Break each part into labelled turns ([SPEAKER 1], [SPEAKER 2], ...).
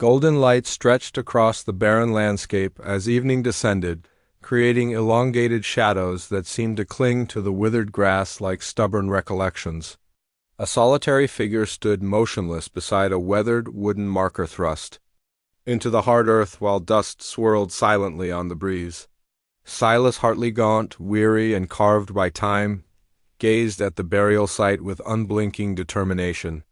[SPEAKER 1] Golden light stretched across the barren landscape as evening descended, creating elongated shadows that seemed to cling to the withered grass like stubborn recollections. A solitary figure stood motionless beside a weathered wooden marker thrust into the hard earth while dust swirled silently on the breeze. Silas Hartley, gaunt, weary, and carved by time, gazed at the burial site with unblinking determination.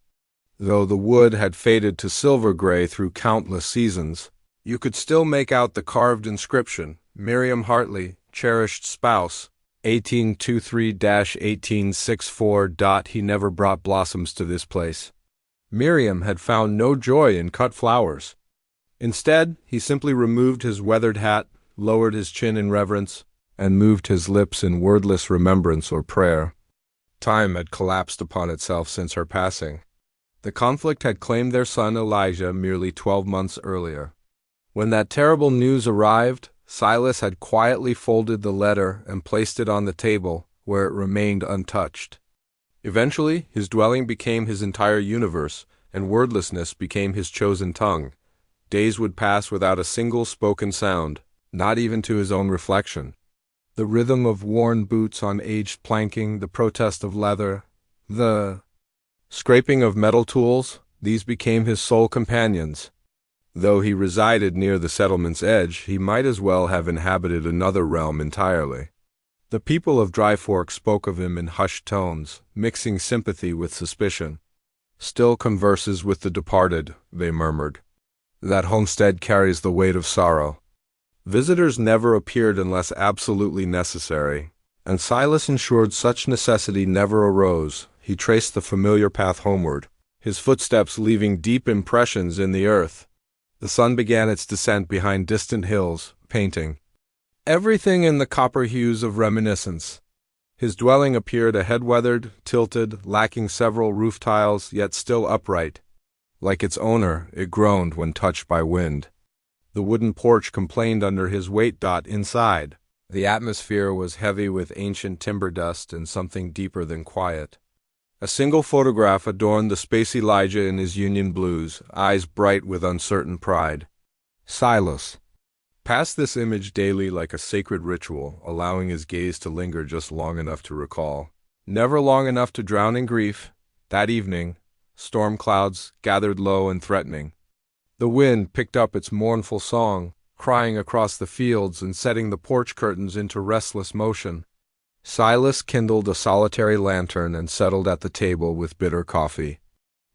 [SPEAKER 1] Though the wood had faded to silver gray through countless seasons, you could still make out the carved inscription, Miriam Hartley, cherished spouse, 1823-1864. He never brought blossoms to this place. Miriam had found no joy in cut flowers. Instead, he simply removed his weathered hat, lowered his chin in reverence, and moved his lips in wordless remembrance or prayer. Time had collapsed upon itself since her passing. The conflict had claimed their son Elijah merely 12 months earlier. When that terrible news arrived, Silas had quietly folded the letter and placed it on the table, where it remained untouched. Eventually, his dwelling became his entire universe, and wordlessness became his chosen tongue. Days would pass without a single spoken sound, not even to his own reflection. The rhythm of worn boots on aged planking, the protest of leather, the scraping of metal tools, these became his sole companions. Though he resided near the settlement's edge, he might as well have inhabited another realm entirely. The people of Dry Fork spoke of him in hushed tones, mixing sympathy with suspicion. "Still converses with the departed," they murmured. "That homestead carries the weight of sorrow." Visitors never appeared unless absolutely necessary, and Silas ensured such necessity never arose. He traced the familiar path homeward, his footsteps leaving deep impressions in the earth. The sun began its descent behind distant hills, painting everything in the copper hues of reminiscence. His dwelling appeared a head-weathered, tilted, lacking several roof tiles, yet still upright. Like its owner, it groaned when touched by wind. The wooden porch complained under his weight. Inside, the atmosphere was heavy with ancient timber dust and something deeper than quiet. A single photograph adorned the space Elijah in his Union blues, eyes bright with uncertain pride. Silas passed this image daily like a sacred ritual, allowing his gaze to linger just long enough to recall. Never long enough to drown in grief. That evening, storm clouds gathered low and threatening. The wind picked up its mournful song, crying across the fields and setting the porch curtains into restless motion. Silas kindled a solitary lantern and settled at the table with bitter coffee.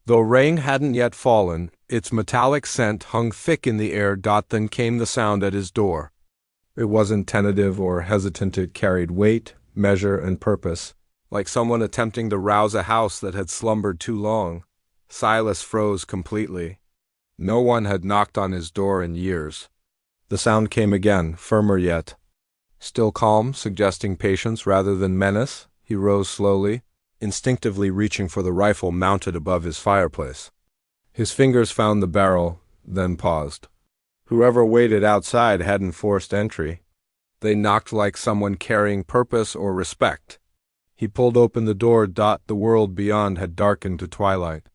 [SPEAKER 1] Though rain hadn't yet fallen, its metallic scent hung thick in the air. Then came the sound at his door. It wasn't tentative or hesitant. It carried weight, measure, and purpose, like someone attempting to rouse a house that had slumbered too long. Silas froze completely. No one had knocked on his door in years. The sound came again, firmer yet. Still calm, suggesting patience rather than menace, he rose slowly, instinctively reaching for the rifle mounted above his fireplace. His fingers found the barrel, then paused. Whoever waited outside hadn't forced entry. They knocked like someone carrying purpose or respect. He pulled open the door. The world beyond had darkened to twilight.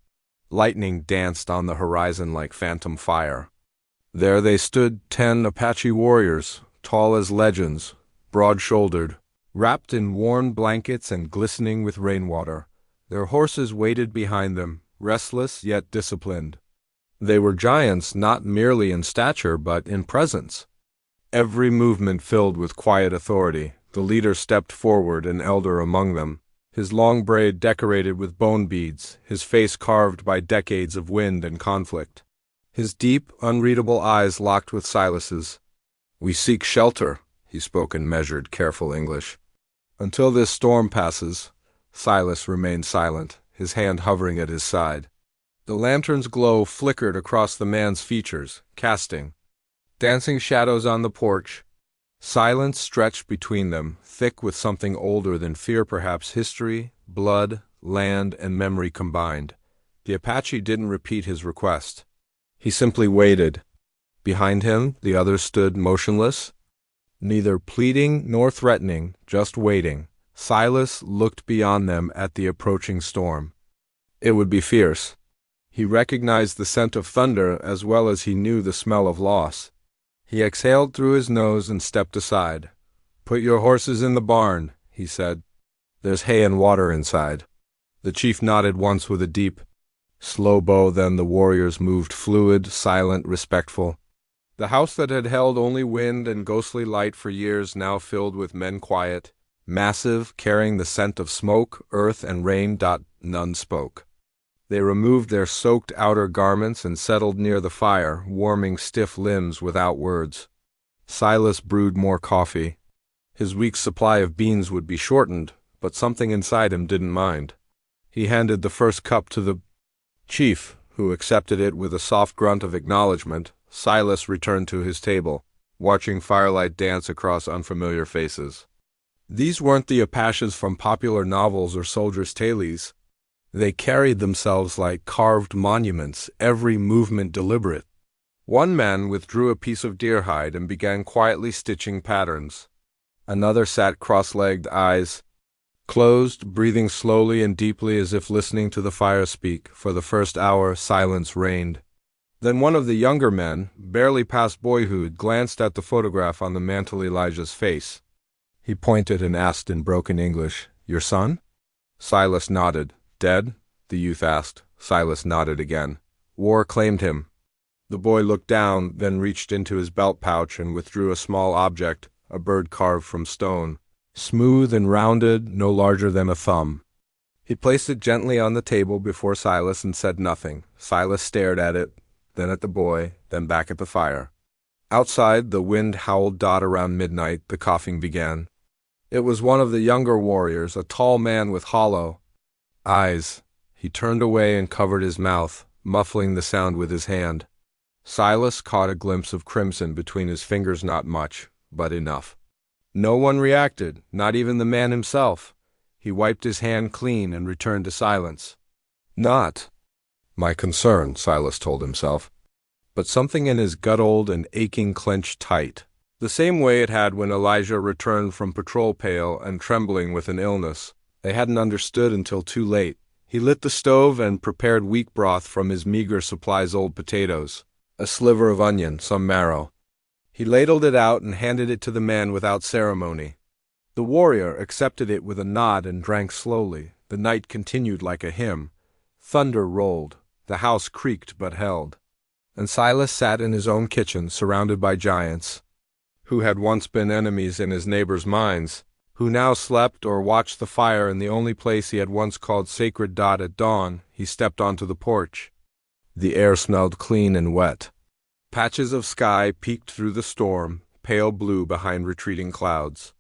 [SPEAKER 1] Lightning danced on the horizon like phantom fire. There they stood, 10 Apache warriors, tall as legends, broad-shouldered, wrapped in worn blankets and glistening with rainwater. Their horses waited behind them, restless yet disciplined. They were giants not merely in stature but in presence. Every movement filled with quiet authority. The leader stepped forward, an elder among them, his long braid decorated with bone beads, his face carved by decades of wind and conflict. His deep, unreadable eyes locked with Silas's. "We seek shelter," he spoke in measured, careful English. "Until this storm passes." Silas remained silent, his hand hovering at his side. The lantern's glow flickered across the man's features, casting dancing shadows on the porch. Silence stretched between them, thick with something older than fear, perhaps history, blood, land, and memory combined. The Apache didn't repeat his request. He simply waited. Behind him, the others stood motionless, neither pleading nor threatening, just waiting. Silas looked beyond them at the approaching storm. It would be fierce. He recognized the scent of thunder as well as he knew the smell of loss. He exhaled through his nose and stepped aside. "Put your horses in the barn," he said. "There's hay and water inside." The chief nodded once with a deep, slow bow, then the warriors moved, fluid, silent, respectful. The house that had held only wind and ghostly light for years now filled with men, quiet, massive, carrying the scent of smoke, earth, and rain. None spoke. They removed their soaked outer garments and settled near the fire, warming stiff limbs without words. Silas brewed more coffee. His week's supply of beans would be shortened, but something inside him didn't mind. He handed the first cup to the chief, who accepted it with a soft grunt of acknowledgment. Silas returned to his table, watching firelight dance across unfamiliar faces. These weren't the Apaches from popular novels or soldiers' tales. They carried themselves like carved monuments, every movement deliberate. One man withdrew a piece of deer hide and began quietly stitching patterns. Another sat cross-legged, eyes closed, breathing slowly and deeply as if listening to the fire speak. For the first hour, silence reigned. Then one of the younger men, barely past boyhood, glanced at the photograph on the mantel Elijah's face. He pointed and asked in broken English, "Your son?" Silas nodded. "Dead?" the youth asked. Silas nodded again. "War claimed him." The boy looked down, then reached into his belt pouch and withdrew a small object, a bird carved from stone, smooth and rounded, no larger than a thumb. He placed it gently on the table before Silas and said nothing. Silas stared at it, then at the boy, then back at the fire. Outside, the wind howled. Around midnight, the coughing began. It was one of the younger warriors, a tall man with hollow eyes. He turned away and covered his mouth, muffling the sound with his hand. Silas caught a glimpse of crimson between his fingers, not much, but enough. No one reacted, not even the man himself. He wiped his hand clean and returned to silence. "Not my concern," Silas told himself. But something in his gut, old and aching, clenched tight, the same way it had when Elijah returned from patrol, pale and trembling with an illness. They hadn't understood until too late. He lit the stove and prepared weak broth from his meager supplies: old potatoes, a sliver of onion, some marrow. He ladled it out and handed it to the man without ceremony. The warrior accepted it with a nod and drank slowly. The night continued like a hymn. Thunder rolled. The house creaked but held. And Silas sat in his own kitchen, surrounded by giants, who had once been enemies in his neighbors' minds, who now slept or watched the fire in the only place he had once called sacred. At dawn, he stepped onto the porch. The air smelled clean and wet. Patches of sky peeked through the storm, pale blue behind retreating clouds.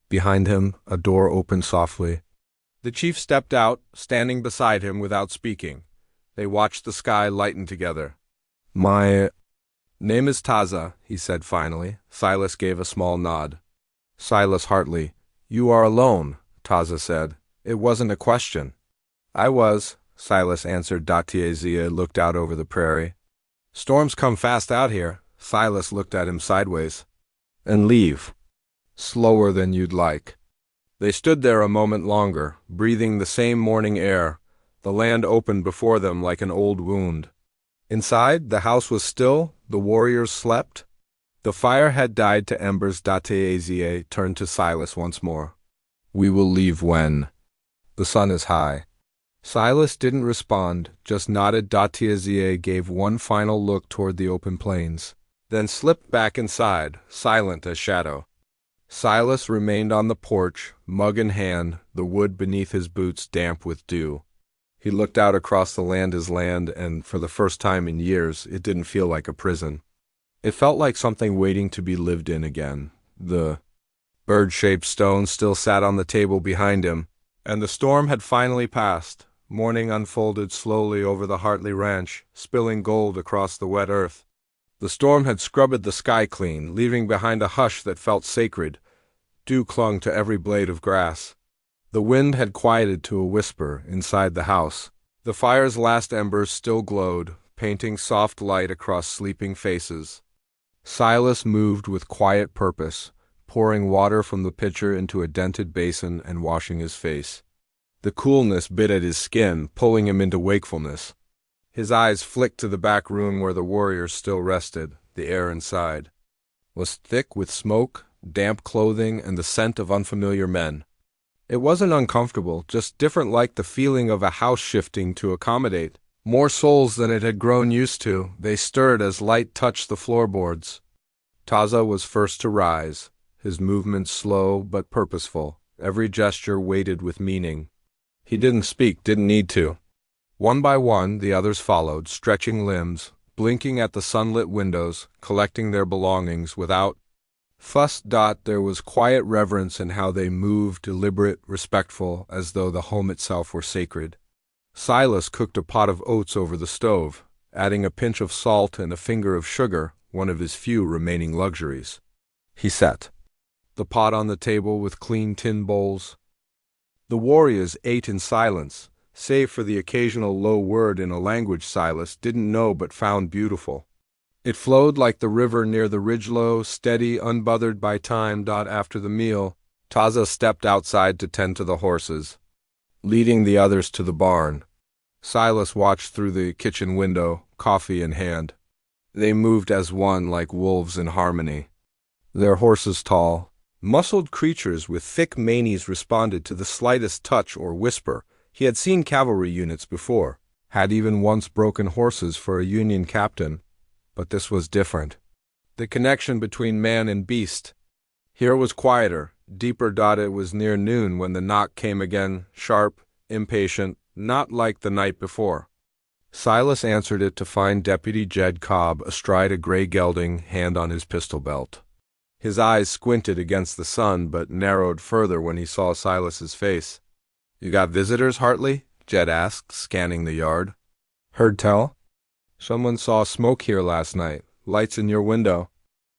[SPEAKER 1] Behind him, a door opened softly. The chief stepped out, standing beside him without speaking. They watched the sky lighten together. "My name is Taza," he said finally. Silas gave a small nod. Silas Hartley. "You are alone," Taza said. "It wasn't a question." "I was," Silas answered. Tiazia looked out over the prairie. "Storms come fast out here." Silas looked at him sideways. "And leave. Slower than you'd like." They stood there a moment longer, breathing the same morning air. The land opened before them like an old wound. Inside, the house was still. The warriors slept. The fire had died to embers. Tiazia turned to Silas once more. "We will leave when the sun is high." Silas didn't respond, just nodded. Tiazia gave one final look toward the open plains, then slipped back inside, silent as shadow. Silas remained on the porch, mug in hand, the wood beneath his boots damp with dew. He looked out across the land, his land, and for the first time in years, it didn't feel like a prison. It felt like something waiting to be lived in again. The bird-shaped stone still sat on the table behind him, and the storm had finally passed. Morning unfolded slowly over the Hartley ranch, spilling gold across the wet earth. The storm had scrubbed the sky clean, leaving behind a hush that felt sacred. Dew clung to every blade of grass. The wind had quieted to a whisper inside the house. The fire's last embers still glowed, painting soft light across sleeping faces. Silas moved with quiet purpose, pouring water from the pitcher into a dented basin and washing his face. The coolness bit at his skin, pulling him into wakefulness. His eyes flicked to the back room where the warriors still rested. The air inside was thick with smoke, damp clothing, and the scent of unfamiliar men. It wasn't uncomfortable, just different, like the feeling of a house shifting to accommodate more souls than it had grown used to. They stirred as light touched the floorboards. Taza was first to rise, his movements slow but purposeful, every gesture weighted with meaning. He didn't speak, didn't need to. One by one, the others followed, stretching limbs, blinking at the sunlit windows, collecting their belongings without fuss. There was quiet reverence in how they moved, deliberate, respectful, as though the home itself were sacred. Silas cooked a pot of oats over the stove, adding a pinch of salt and a finger of sugar, one of his few remaining luxuries. He set the pot on the table with clean tin bowls. The warriors ate in silence, save for the occasional low word in a language Silas didn't know but found beautiful. It flowed like the river near the ridgelow, steady, unbothered by time. After the meal, Taza stepped outside to tend to the horses, leading the others to the barn. Silas watched through the kitchen window, coffee in hand. They moved as one, like wolves in harmony. Their horses tall, muscled creatures with thick manes responded to the slightest touch or whisper. He had seen cavalry units before, had even once broken horses for a Union captain, but this was different. The connection between man and beast. Here it was quieter, deeper. It was near noon when the knock came again, sharp, impatient, not like the night before. Silas answered it to find Deputy Jed Cobb astride a gray gelding, hand on his pistol belt. His eyes squinted against the sun, but narrowed further when he saw Silas's face. "You got visitors, Hartley?" Jed asked, scanning the yard. "Heard tell? Someone saw smoke here last night. Lights in your window."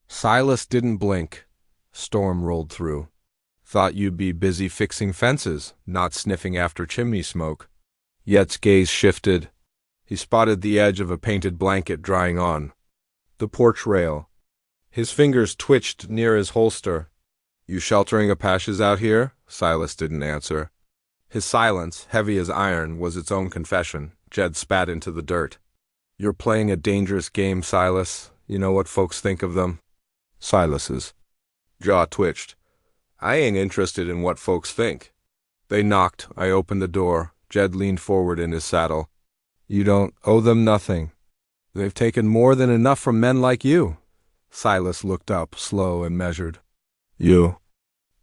[SPEAKER 1] Silas didn't blink. Storm rolled through. "Thought you'd be busy fixing fences, not sniffing after chimney smoke." Yet's gaze shifted. He spotted the edge of a painted blanket drying on the porch rail. His fingers twitched near his holster. "You sheltering Apaches out here?" Silas didn't answer. His silence, heavy as iron, was its own confession. Jed spat into the dirt. "You're playing a dangerous game, Silas. You know what folks think of them." Silas's jaw twitched. "I ain't interested in what folks think." They knocked. I opened the door. Jed leaned forward in his saddle. "You don't owe them nothing. They've taken more than enough from men like you." Silas looked up, slow and measured. "You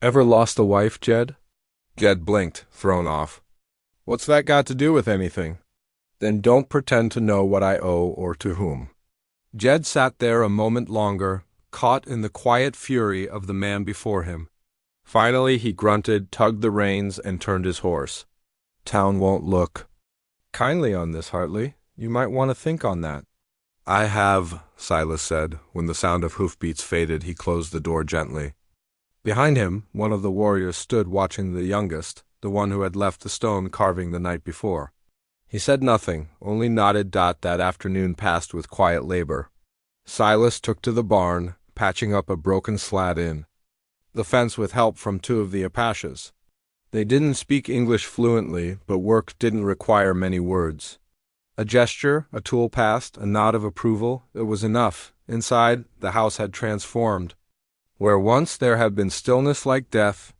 [SPEAKER 1] ever lost a wife, Jed?" Jed blinked, thrown off. "What's that got to do with anything?" "Then don't pretend to know what I owe or to whom." Jed sat there a moment longer, caught in the quiet fury of the man before him. Finally he grunted, tugged the reins, and turned his horse. "Town won't look kindly on this, Hartley. You might want to think on that." "I have," Silas said. When the sound of hoofbeats faded, he closed the door gently. Behind him, one of the warriors stood watching the youngest, the one who had left the stone carving the night before. He said nothing, only nodded. That afternoon passed with quiet labor. Silas took to the barn, patching up a broken slat in the fence with help from two of the Apaches. They didn't speak English fluently, but work didn't require many words. A gesture, a tool passed, a nod of approval, it was enough. Inside, the house had transformed. Where once there had been stillness like death,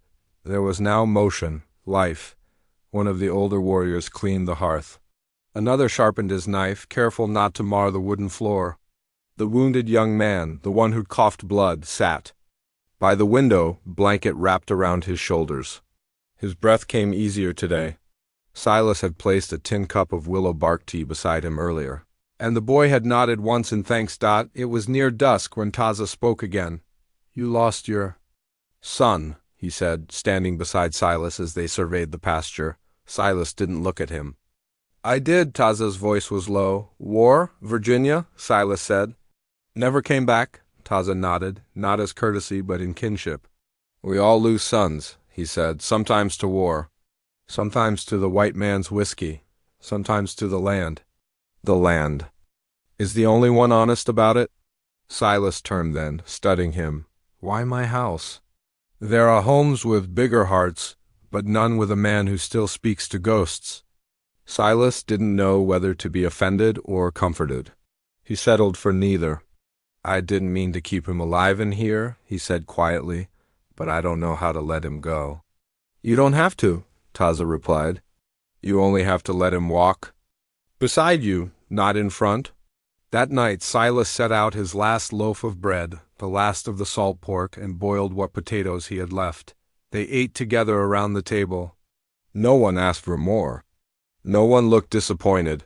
[SPEAKER 1] there was now motion, life. One of the older warriors cleaned the hearth. Another sharpened his knife, careful not to mar the wooden floor. The wounded young man, the one who'd coughed blood, sat by the window, blanket wrapped around his shoulders. His breath came easier today. Silas had placed a tin cup of willow bark tea beside him earlier, and the boy had nodded once in thanks. It was near dusk when Taza spoke again. "You lost your son," he said, standing beside Silas as they surveyed the pasture. Silas didn't look at him. "I did." Taza's voice was low. "War, Virginia," Silas said. "Never came back." Taza nodded, not as courtesy but in kinship. "We all lose sons," he said, "sometimes to war, sometimes to the white man's whiskey, sometimes to the land." "The land is the only one honest about it?" Silas turned then, studying him. "Why my house?" "There are homes with bigger hearts, but none with a man who still speaks to ghosts." Silas didn't know whether to be offended or comforted. He settled for neither. "I didn't mean to keep him alive in here," he said quietly, "but I don't know how to let him go." "You don't have to," Taza replied. "You only have to let him walk beside you, not in front." That night Silas set out his last loaf of bread, the last of the salt pork, and boiled what potatoes he had left. They ate together around the table. No one asked for more. No one looked disappointed.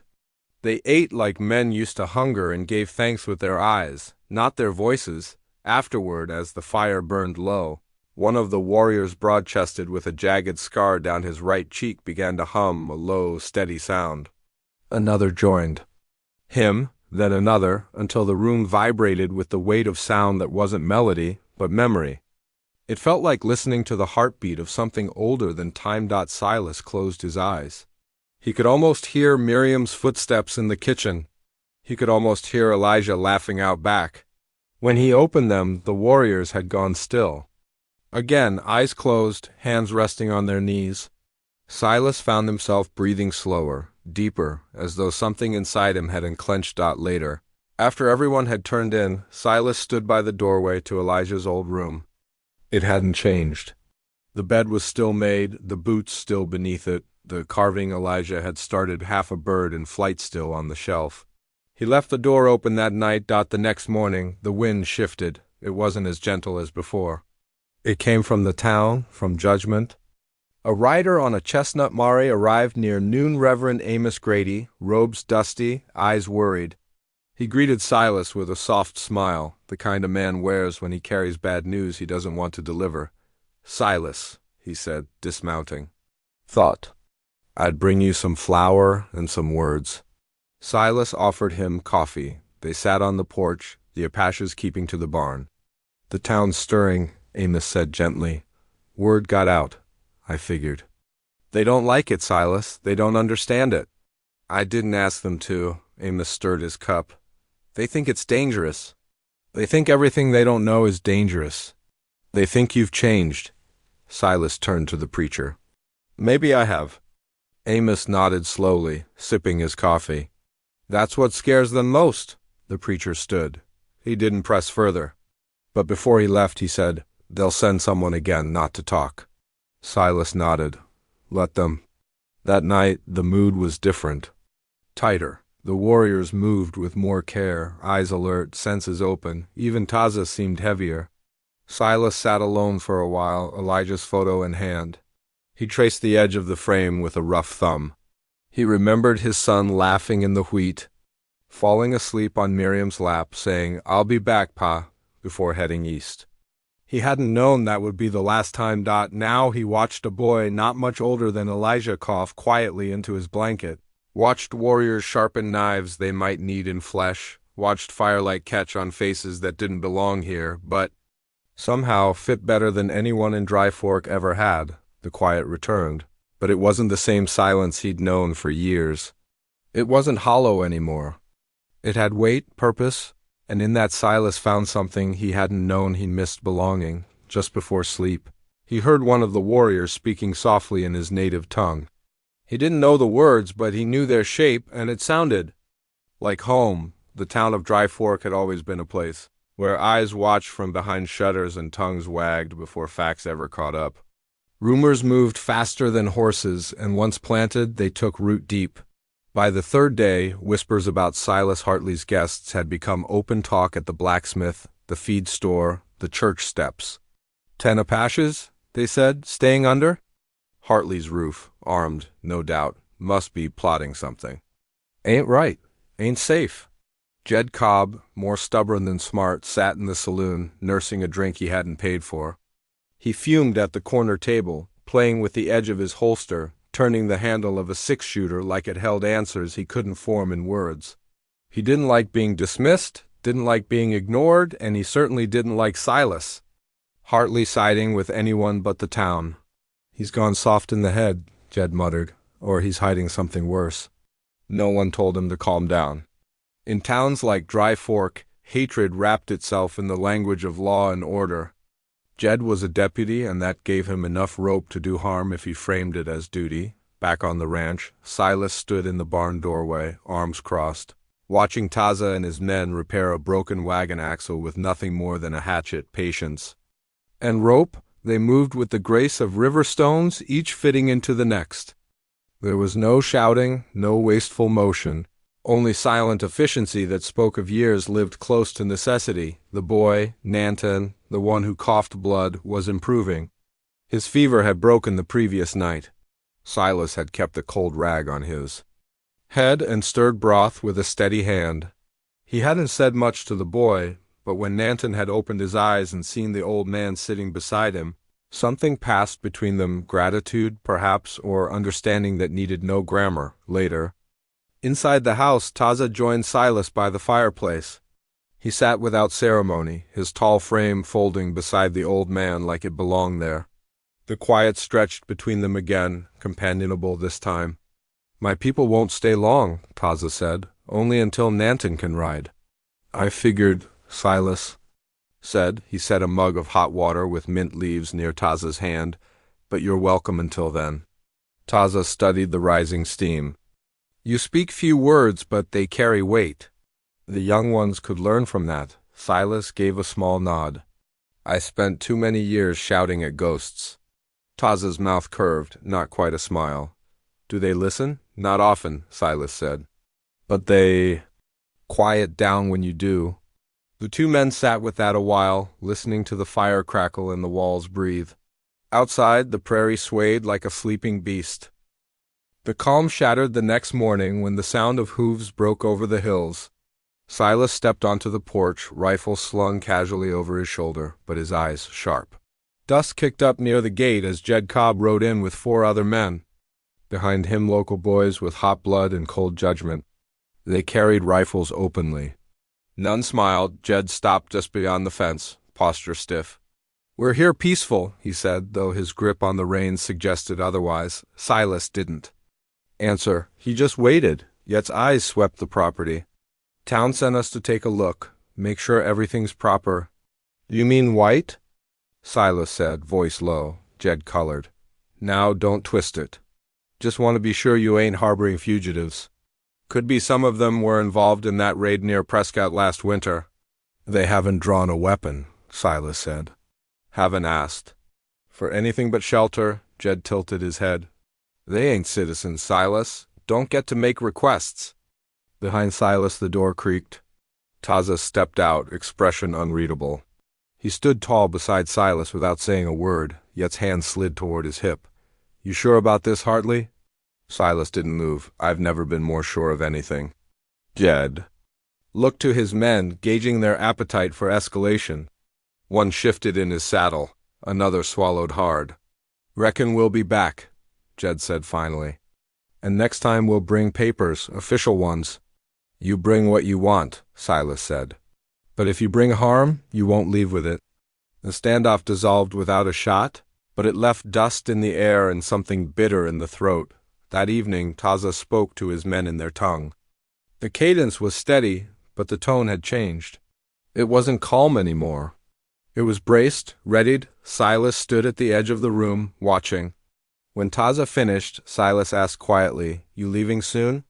[SPEAKER 1] They ate like men used to hunger and gave thanks with their eyes, not their voices. Afterward, as the fire burned low, one of the warriors, broad-chested with a jagged scar down his right cheek, began to hum a low, steady sound. Another joined him, then another, until the room vibrated with the weight of sound that wasn't melody, but memory. It felt like listening to the heartbeat of something older than time. Silas closed his eyes. He could almost hear Miriam's footsteps in the kitchen. He could almost hear Elijah laughing out back. When he opened them, the warriors had gone still. Again, eyes closed, hands resting on their knees. Silas found himself breathing slower, deeper, as though something inside him had unclenched. Later, after everyone had turned in, Silas stood by the doorway to Elijah's old room. It hadn't changed. The bed was still made, the boots still beneath it, the carving Elijah had started half a bird in flight still on the shelf. He left the door open that night. The next morning, the wind shifted. It wasn't as gentle as before. It came from the town, from judgment. A rider on a chestnut mare arrived near noon. Reverend Amos Grady, robes dusty, eyes worried. He greeted Silas with a soft smile, the kind a man wears when he carries bad news he doesn't want to deliver. "Silas," he said, dismounting. "Thought I'd bring you some flour and some words." Silas offered him coffee. They sat on the porch, the Apaches keeping to the barn. "The town's stirring," Amos said gently. "Word got out, I figured." "They don't like it, Silas. They don't understand it." "I didn't ask them to." Amos stirred his cup. "They think it's dangerous. They think everything they don't know is dangerous. They think you've changed." Silas turned to the preacher. "Maybe I have." Amos nodded slowly, sipping his coffee. "That's what scares them most." The preacher stood. He didn't press further. But before he left, he said, "They'll send someone again not to talk." Silas nodded. "Let them." That night, the mood was different. Tighter. The warriors moved with more care, eyes alert, senses open. Even Taza seemed heavier. Silas sat alone for a while, Elijah's photo in hand. He traced the edge of the frame with a rough thumb. He remembered his son laughing in the wheat, falling asleep on Miriam's lap, saying, "I'll be back, Pa," before heading east. He hadn't known that would be the last time. Now he watched a boy not much older than Elijah cough quietly into his blanket, watched warriors sharpen knives they might need in flesh, watched firelight catch on faces that didn't belong here, but somehow fit better than anyone in Dry Fork ever had. The quiet returned, but it wasn't the same silence he'd known for years. It wasn't hollow anymore. It had weight, purpose, and in that Silas found something he hadn't known he missed belonging. Just before sleep, he heard one of the warriors speaking softly in his native tongue. He didn't know the words, but he knew their shape, and it sounded like home. The town of Dry Fork had always been a place where eyes watched from behind shutters and tongues wagged before facts ever caught up. Rumors moved faster than horses, and once planted, they took root deep. By the third day, whispers about Silas Hartley's guests had become open talk at the blacksmith, the feed store, the church steps. 10 Apaches, they said, staying under? Hartley's roof, armed, no doubt, must be plotting something. Ain't right, ain't safe. Jed Cobb, more stubborn than smart, sat in the saloon, nursing a drink he hadn't paid for. He fumed at the corner table, playing with the edge of his holster, turning the handle of a six-shooter like it held answers he couldn't form in words. He didn't like being dismissed, didn't like being ignored, and he certainly didn't like Silas. Hartley siding with anyone but the town. "He's gone soft in the head," Jed muttered, "or he's hiding something worse." No one told him to calm down. In towns like Dry Fork, hatred wrapped itself in the language of law and order. Jed was a deputy, and that gave him enough rope to do harm if he framed it as duty. Back on the ranch, Silas stood in the barn doorway, arms crossed, watching Taza and his men repair a broken wagon axle with nothing more than a hatchet, patience, and rope. They moved with the grace of river stones, each fitting into the next. There was no shouting, no wasteful motion, only silent efficiency that spoke of years lived close to necessity. The boy, Nanton, the one who coughed blood, was improving. His fever had broken the previous night. Silas had kept a cold rag on his head and stirred broth with a steady hand. He hadn't said much to the boy, but when Nanton had opened his eyes and seen the old man sitting beside him, something passed between them, gratitude, perhaps, or understanding that needed no grammar. Later, inside the house, Taza joined Silas by the fireplace. He sat without ceremony, his tall frame folding beside the old man like it belonged there. The quiet stretched between them again, companionable this time. "My people won't stay long," Taza said, "only until Nanton can ride." "I figured," Silas said. He set a mug of hot water with mint leaves near Taza's hand, "but you're welcome until then." Taza studied the rising steam. "You speak few words, but they carry weight. The young ones could learn from that." Silas gave a small nod. "I spent too many years shouting at ghosts." Taza's mouth curved, not quite a smile. "Do they listen?" "Not often," Silas said. "But they quiet down when you do." The two men sat with that a while, listening to the fire crackle and the walls breathe. Outside, the prairie swayed like a sleeping beast. The calm shattered the next morning when the sound of hooves broke over the hills. Silas stepped onto the porch, rifle slung casually over his shoulder, but his eyes sharp. Dust kicked up near the gate as Jed Cobb rode in with 4 other men. Behind him, local boys with hot blood and cold judgment. They carried rifles openly. None smiled. Jed stopped just beyond the fence, posture stiff. "We're here peaceful," he said, though his grip on the reins suggested otherwise. Silas didn't answer. He just waited, yet eyes swept the property. "Town sent us to take a look, make sure everything's proper." "You mean white?" Silas said, voice low. Jed colored. "Now don't twist it. Just want to be sure you ain't harboring fugitives. Could be some of them were involved in that raid near Prescott last winter." "They haven't drawn a weapon," Silas said. "Haven't asked. For anything but shelter." Jed tilted his head. "They ain't citizens, Silas. Don't get to make requests." Behind Silas the door creaked. Taza stepped out, expression unreadable. He stood tall beside Silas without saying a word, yet's hand slid toward his hip. "You sure about this, Hartley?" Silas didn't move. "I've never been more sure of anything." Jed looked to his men, gauging their appetite for escalation. One shifted in his saddle. Another swallowed hard. "Reckon we'll be back," Jed said finally. "And next time we'll bring papers, official ones." "You bring what you want," Silas said. "But if you bring harm, you won't leave with it." The standoff dissolved without a shot, but it left dust in the air and something bitter in the throat. That evening, Taza spoke to his men in their tongue. The cadence was steady, but the tone had changed. It wasn't calm anymore. It was braced, readied. Silas stood at the edge of the room, watching. When Taza finished, Silas asked quietly, "You leaving soon?"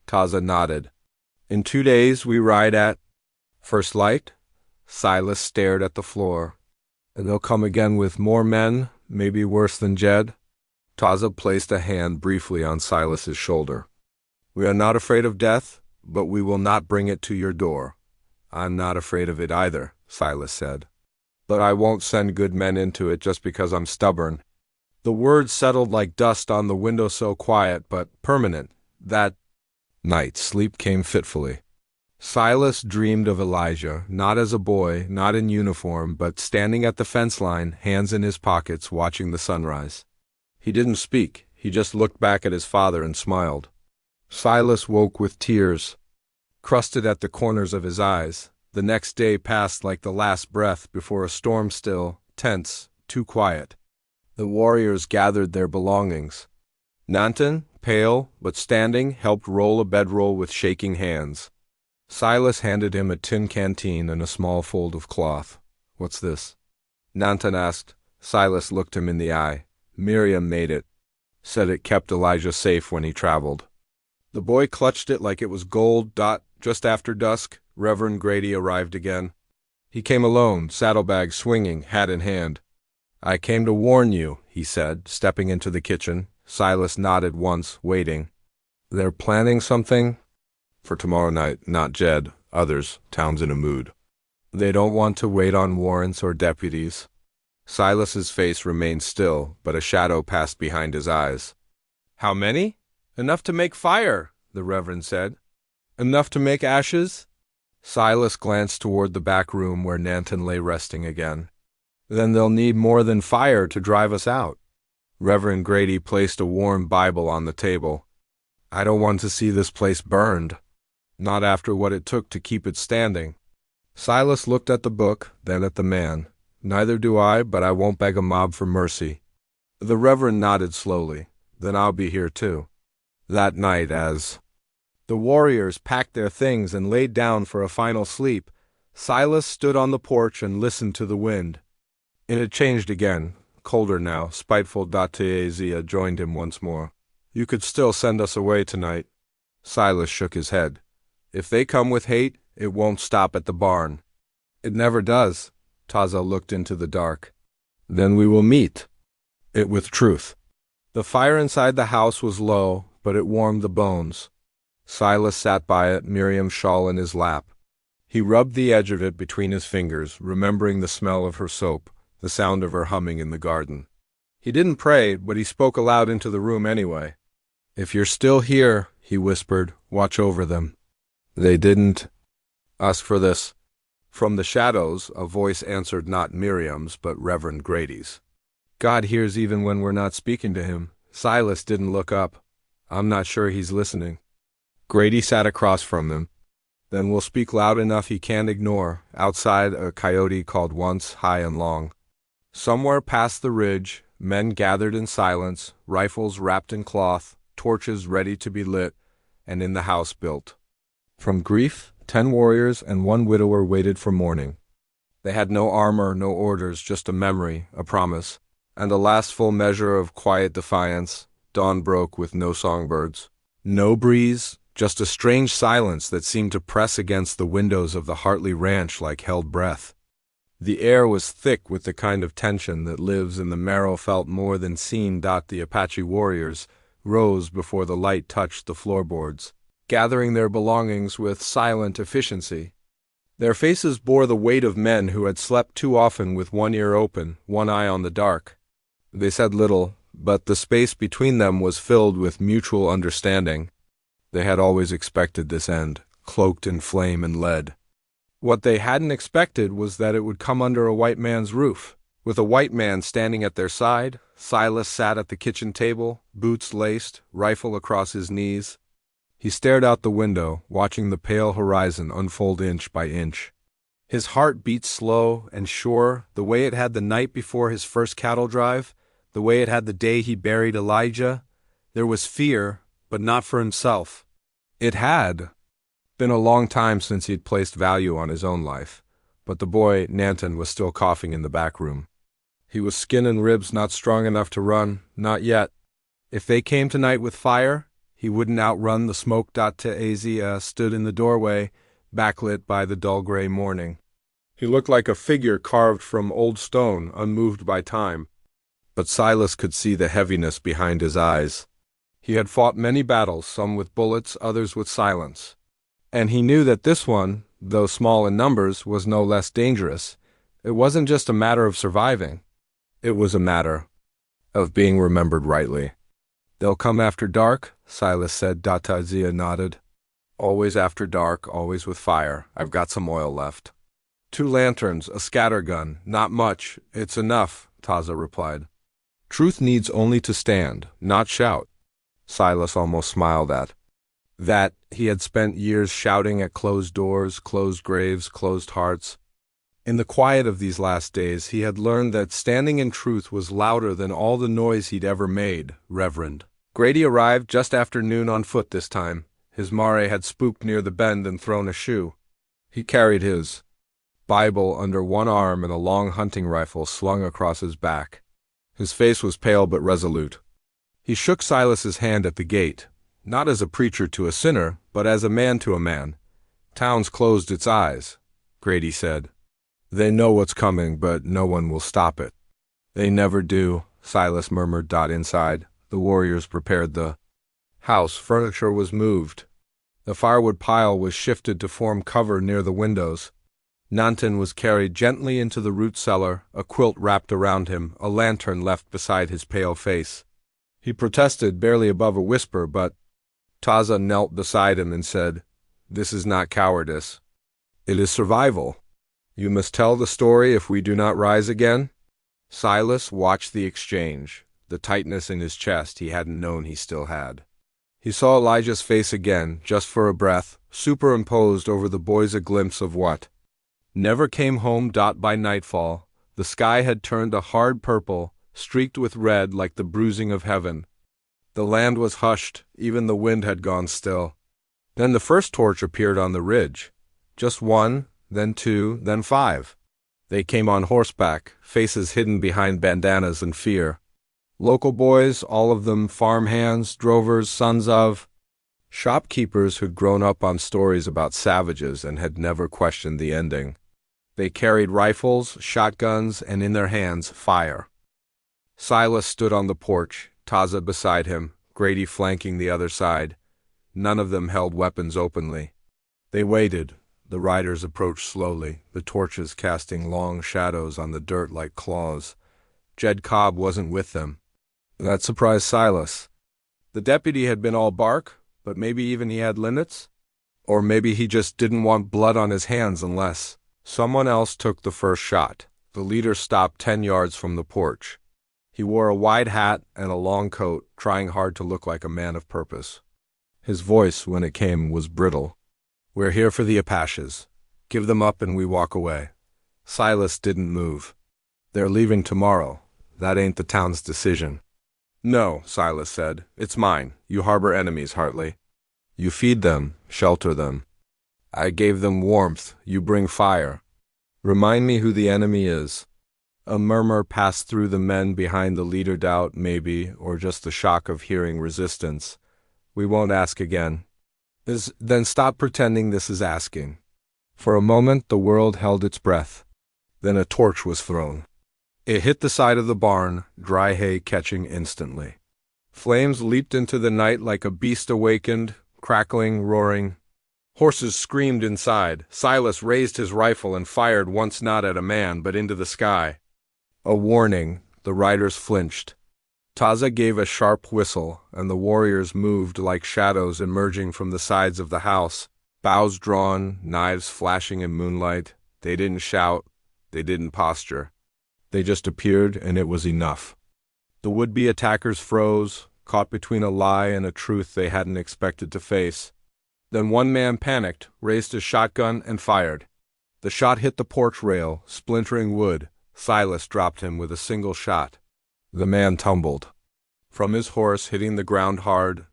[SPEAKER 1] Taza nodded. "In 2 days we ride at First Light?" Silas stared at the floor. "And they'll come again with more men, maybe worse than Jed?" Taza placed a hand briefly on Silas's shoulder. "We are not afraid of death, but we will not bring it to your door." "I'm not afraid of it either," Silas said. "But I won't send good men into it just because I'm stubborn." The words settled like dust on the window, so quiet but permanent. That night, sleep came fitfully. Silas dreamed of Elijah, not as a boy, not in uniform, but standing at the fence line, hands in his pockets, watching the sunrise. He didn't speak. He just looked back at his father and smiled. Silas woke with tears crusted at the corners of his eyes. The next day passed like the last breath before a storm, still, tense, too quiet. The warriors gathered their belongings. Nanton, pale but standing, helped roll a bedroll with shaking hands. Silas handed him a tin canteen and a small fold of cloth. "What's this?" Nanton asked. Silas looked him in the eye. "Miriam made it." said it kept Elijah safe when he traveled. The boy clutched it like it was gold. Just after dusk, Reverend Grady arrived again. He came alone, saddlebag swinging, hat in hand. "I came to warn you," he said, stepping into the kitchen. Silas nodded once, waiting. "They're planning something?" "For tomorrow night, not Jed. Others. Town's in a mood. They don't want to wait on warrants or deputies." Silas's face remained still, but a shadow passed behind his eyes. "How many?" "Enough to make fire," the Reverend said. "Enough to make ashes?" Silas glanced toward the back room where Nanton lay resting again. "Then they'll need more than fire to drive us out." Reverend Grady placed a warm Bible on the table. "I don't want to see this place burned. Not after what it took to keep it standing." Silas looked at the book, then at the man. "Neither do I, but I won't beg a mob for mercy." The Reverend nodded slowly. "Then I'll be here too." That night, as the warriors packed their things and laid down for a final sleep, Silas stood on the porch and listened to the wind. It had changed again, colder now. Spiteful Datazia joined him once more. "You could still send us away tonight." Silas shook his head. "If they come with hate, it won't stop at the barn." "It never does." Taza looked into the dark. "Then we will meet it with truth." The fire inside the house was low, but it warmed the bones. Silas sat by it, Miriam's shawl in his lap. He rubbed the edge of it between his fingers, remembering the smell of her soap, the sound of her humming in the garden. He didn't pray, but he spoke aloud into the room anyway. "If you're still here," he whispered, "watch over them. They didn't ask for this." From the shadows, a voice answered not Miriam's, but Reverend Grady's. "God hears even when we're not speaking to him." Silas didn't look up. "I'm not sure he's listening." Grady sat across from them. "Then we'll speak loud enough he can't ignore." Outside, a coyote called once, high and long. Somewhere past the ridge, men gathered in silence, rifles wrapped in cloth, torches ready to be lit, and in the house built. From grief, 10 warriors and 1 widower waited for morning. They had no armor, no orders, just a memory, a promise, and a last full measure of quiet defiance. Dawn broke with no songbirds. No breeze, just a strange silence that seemed to press against the windows of the Hartley ranch like held breath. The air was thick with the kind of tension that lives in the marrow felt more than seen. The Apache warriors rose before the light touched the floorboards, gathering their belongings with silent efficiency. Their faces bore the weight of men who had slept too often with one ear open, one eye on the dark. They said little, but the space between them was filled with mutual understanding. They had always expected this end, cloaked in flame and lead. What they hadn't expected was that it would come under a white man's roof. With a white man standing at their side, Silas sat at the kitchen table, boots laced, rifle across his knees. He stared out the window, watching the pale horizon unfold inch by inch. His heart beat slow and sure, the way it had the night before his first cattle drive, the way it had the day he buried Elijah. There was fear, but not for himself. It had been a long time since he'd placed value on his own life, but the boy, Nanton, was still coughing in the back room. He was skin and ribs not strong enough to run, not yet. If they came tonight with fire, he wouldn't outrun the smoke. Azia stood in the doorway, backlit by the dull gray morning. He looked like a figure carved from old stone, unmoved by time. But Silas could see the heaviness behind his eyes. He had fought many battles, some with bullets, others with silence. And he knew that this one, though small in numbers, was no less dangerous. It wasn't just a matter of surviving. It was a matter of being remembered rightly. "They'll come after dark," Silas said. Datazia nodded. "Always after dark, always with fire. I've got some oil left." 2 lanterns, a scattergun. "Not much. It's enough," Taza replied. "Truth needs only to stand, not shout." Silas almost smiled at that. He had spent years shouting at closed doors, closed graves, closed hearts. In the quiet of these last days, he had learned that standing in truth was louder than all the noise he'd ever made. Reverend Grady arrived just after noon on foot this time. His mare had spooked near the bend and thrown a shoe. He carried his Bible under one arm and a long hunting rifle slung across his back. His face was pale but resolute. He shook Silas's hand at the gate, not as a preacher to a sinner, but as a man to a man. Town's closed its eyes, Grady said. They know what's coming, but no one will stop it. They never do, Silas murmured. Inside, the warriors prepared the house. Furniture was moved. The firewood pile was shifted to form cover near the windows. Nanton was carried gently into the root cellar, a quilt wrapped around him, a lantern left beside his pale face. He protested, barely above a whisper, but Taza knelt beside him and said, "This is not cowardice. It is survival. You must tell the story if we do not rise again." Silas watched the exchange, the tightness in his chest he hadn't known he still had. He saw Elijah's face again, just for a breath, superimposed over the boys, a glimpse of what never came home. By nightfall, the sky had turned a hard purple, streaked with red like the bruising of heaven. The land was hushed, even the wind had gone still. Then the first torch appeared on the ridge. Just one, then two, then five. They came on horseback, faces hidden behind bandanas in fear. Local boys, all of them farm hands, drovers, sons of shopkeepers who'd grown up on stories about savages and had never questioned the ending. They carried rifles, shotguns, and in their hands, fire. Silas stood on the porch, Taza beside him, Grady flanking the other side. None of them held weapons openly. They waited. The riders approached slowly, the torches casting long shadows on the dirt like claws. Jed Cobb wasn't with them. That surprised Silas. The deputy had been all bark, but maybe even he had limits? Or maybe he just didn't want blood on his hands unless someone else took the first shot. The leader stopped 10 yards from the porch. He wore a wide hat and a long coat, trying hard to look like a man of purpose. His voice, when it came, was brittle. "We're here for the Apaches. Give them up and we walk away." Silas didn't move. "They're leaving tomorrow. That ain't the town's decision." "No," Silas said. "It's mine. You harbor enemies, Hartley. You feed them, shelter them. I gave them warmth. You bring fire. Remind me who the enemy is." A murmur passed through the men behind the leader. Doubt, maybe, or just the shock of hearing resistance. "We won't ask again." Then stop pretending this is asking. For a moment the world held its breath. Then a torch was thrown. It hit the side of the barn, dry hay catching instantly. Flames leaped into the night like a beast awakened, crackling, roaring. Horses screamed inside. Silas raised his rifle and fired once, not at a man, but into the sky. A warning. The riders flinched. Taza gave a sharp whistle, and the warriors moved like shadows emerging from the sides of the house, bows drawn, knives flashing in moonlight. They didn't shout. They didn't posture. They just appeared, and it was enough. The would-be attackers froze, caught between a lie and a truth they hadn't expected to face. Then one man panicked, raised his shotgun, and fired. The shot hit the porch rail, splintering wood. Silas dropped him with a single shot. The man tumbled from his horse, hitting the ground hard,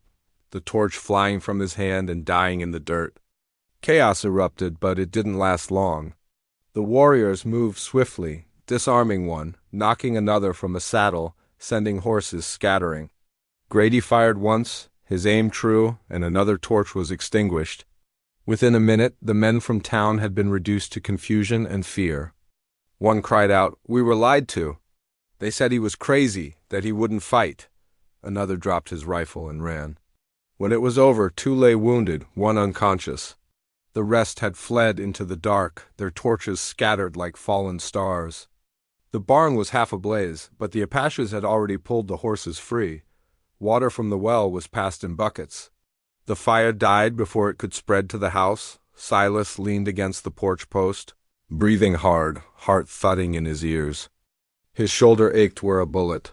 [SPEAKER 1] the torch flying from his hand and dying in the dirt. Chaos erupted, but it didn't last long. The warriors moved swiftly, disarming one, knocking another from a saddle, sending horses scattering. Grady fired once, his aim true, and another torch was extinguished. Within a minute, the men from town had been reduced to confusion and fear. One cried out, "We were lied to. They said he was crazy, that he wouldn't fight." Another dropped his rifle and ran. When it was over, 2 lay wounded, 1 unconscious. The rest had fled into the dark, their torches scattered like fallen stars. The barn was half ablaze, but the Apaches had already pulled the horses free. Water from the well was passed in buckets. The fire died before it could spread to the house. Silas leaned against the porch post, breathing hard, heart thudding in his ears. His shoulder ached where a bullet